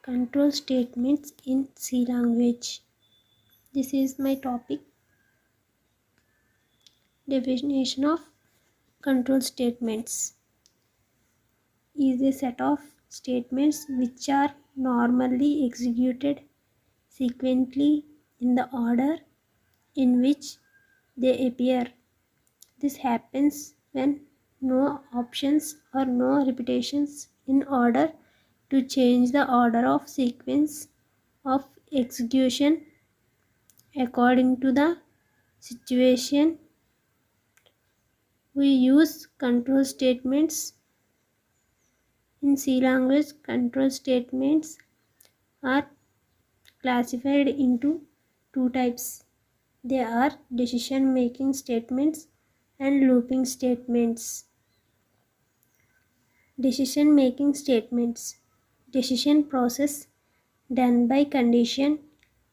Control statements in C language. This is my topic. Definition of control statements is a set of statements which are normally executed sequentially in the order in which they appear. This happens when no options or no repetitions in order to change the order of sequence of execution according to the situation. We use control statements in C language. Control statements are classified into two types. They are decision making statements and looping statements. Decision making statements. Decision process done by condition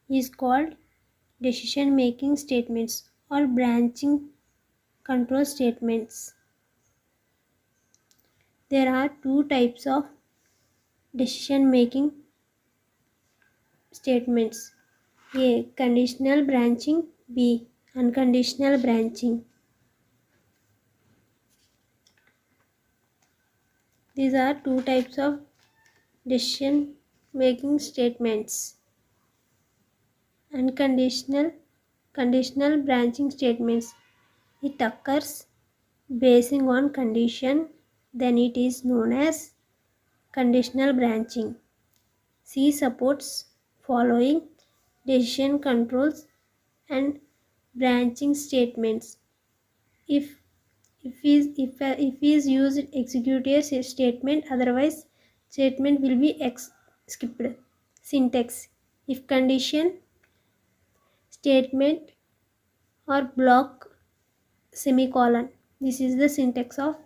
is called decision making statements or branching control statements. There are two types of decision making statements. A. Conditional branching. B. Unconditional branching. These are two types of decision making statements. Conditional branching statements. It occurs basing on condition, then it is known as conditional branching. C supports following decision controls and branching statements. If is used execute a statement, otherwise statement will be skipped. Syntax. If condition statement or block semicolon. This is the syntax of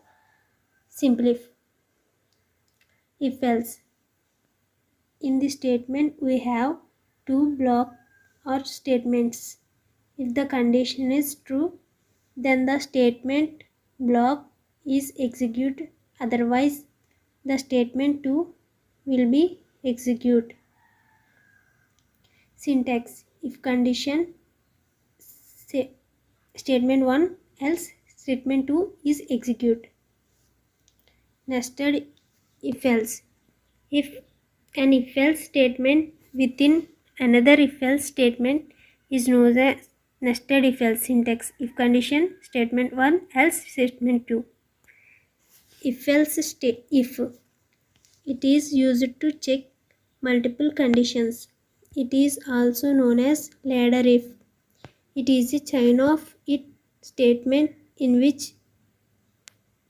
simplif. If else. In this statement we have two block or statements. If the condition is true, then the statement block is executed, otherwise the statement 2 will be executed. Syntax. If condition statement 1 else statement 2 is executed. Nested if else. If an if else statement within another if else statement is known as nested if else. Syntax. If condition statement 1 else statement 2. If else if it is used to check multiple conditions. It is also known as ladder if. It is a chain of it statement in which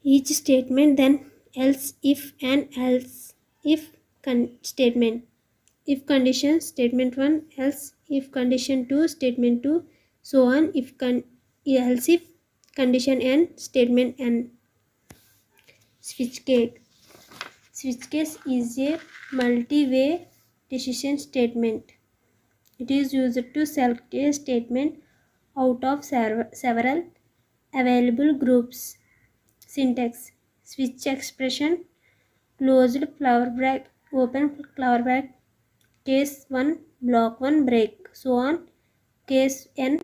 each statement then else if and else if statement. If condition statement 1 else if condition 2 statement 2 so on else if condition n statement n. Switch case. Switch case is a multi-way decision statement. It is used to select a statement out of several available groups. Syntax. Switch expression. Closed flower bracket, open flower bracket, case 1, block 1, break, so on, case n.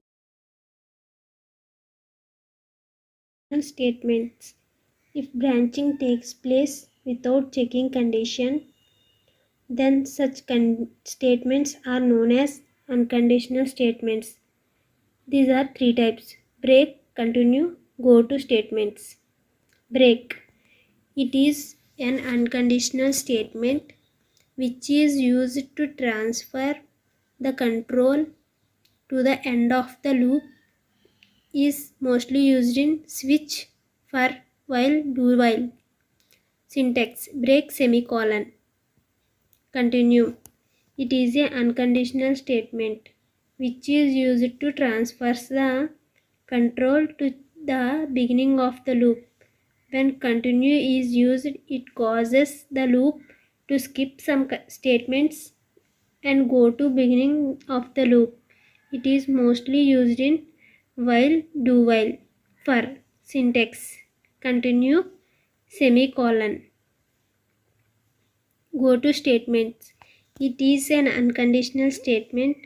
Statements. If branching takes place without checking condition, then such statements are known as unconditional statements. These are three types: break, continue, go to statements. Break. It is an unconditional statement which is used to transfer the control to the end of the loop. Is mostly used in switch, for, while, do while. Syntax. Break semicolon. Continue. It is an unconditional statement which is used to transfer the control to the beginning of the loop. When continue is used, it causes the loop to skip some statements and go to beginning of the loop. It is mostly used in while, do while. For. Syntax. Continue semicolon. Go to statements. It is an unconditional statement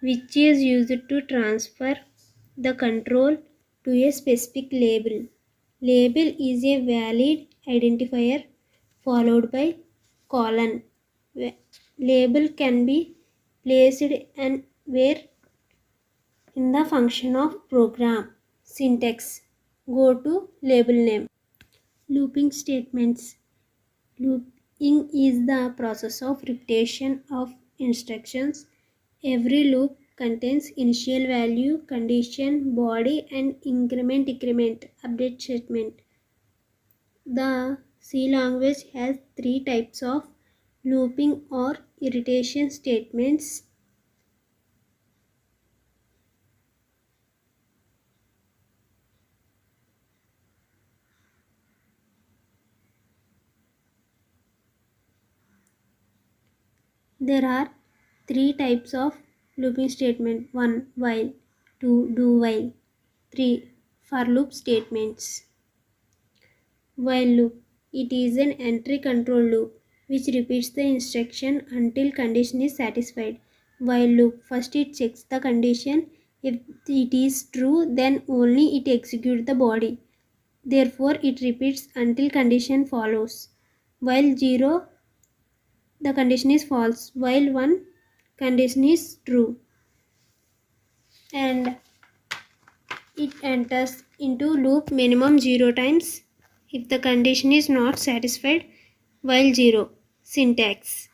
which is used to transfer the control to a specific label. Label is a valid identifier followed by colon. Label can be placed anywhere in the function of program. Syntax. Go to label name. Looping statements. Looping is the process of repetition of instructions. Every loop contains initial value, condition, body, and increment update statement. The C language has three types of looping or iteration statements. There are three types of looping statement. 1. While. 2. Do while. 3. For loop statements. While loop. It is an entry control loop which repeats the instruction until condition is satisfied. While loop. First it checks the condition. If it is true, then only it executes the body. Therefore, it repeats until condition follows. While 0, the condition is false. While 1, condition is true. And it enters into loop minimum 0 times if the condition is not satisfied. While 0. Syntax.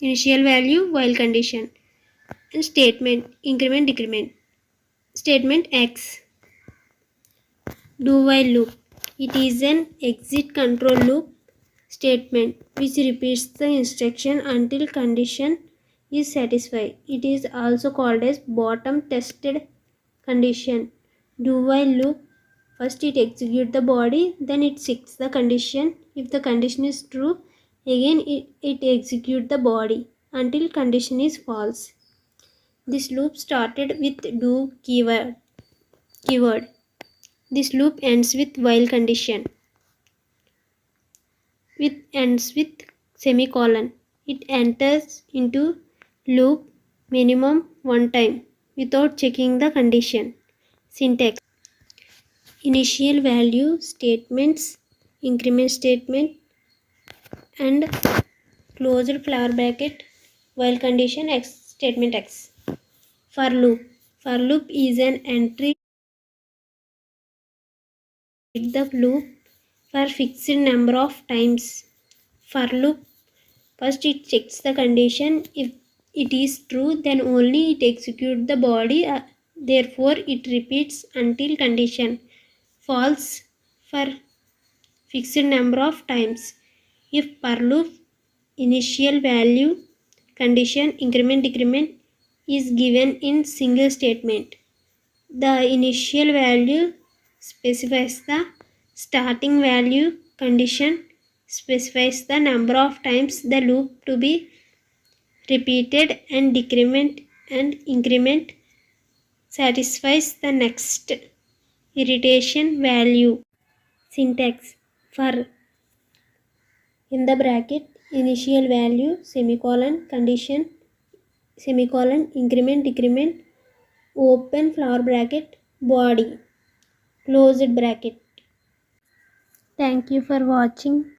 Initial value while condition. And statement increment decrement. Statement X. Do while loop. It is an exit control loop statement which repeats the instruction until condition is satisfied. It is also called as bottom tested condition. Do while loop. First it executes the body, then it checks the condition. If the condition is true, again it executes the body until condition is false. This loop started with do keyword. This loop ends with while condition. It ends with semicolon. It enters into loop minimum 1 time without checking the condition. Syntax. Initial value statements, increment statement, and closed flower bracket while condition X statement X. For loop. For loop is an entry the loop for fixed number of times. For loop, first it checks the condition. If it is true, then only it executes the body. Therefore, it repeats until condition false for fixed number of times. If per loop initial value condition increment decrement is given in single statement, the initial value specifies the starting value, condition specifies the number of times the loop to be repeated, and decrement and increment satisfies the next iteration value. Syntax. For in the bracket initial value semicolon condition semicolon increment decrement open flower bracket body closed bracket. Thank you for watching.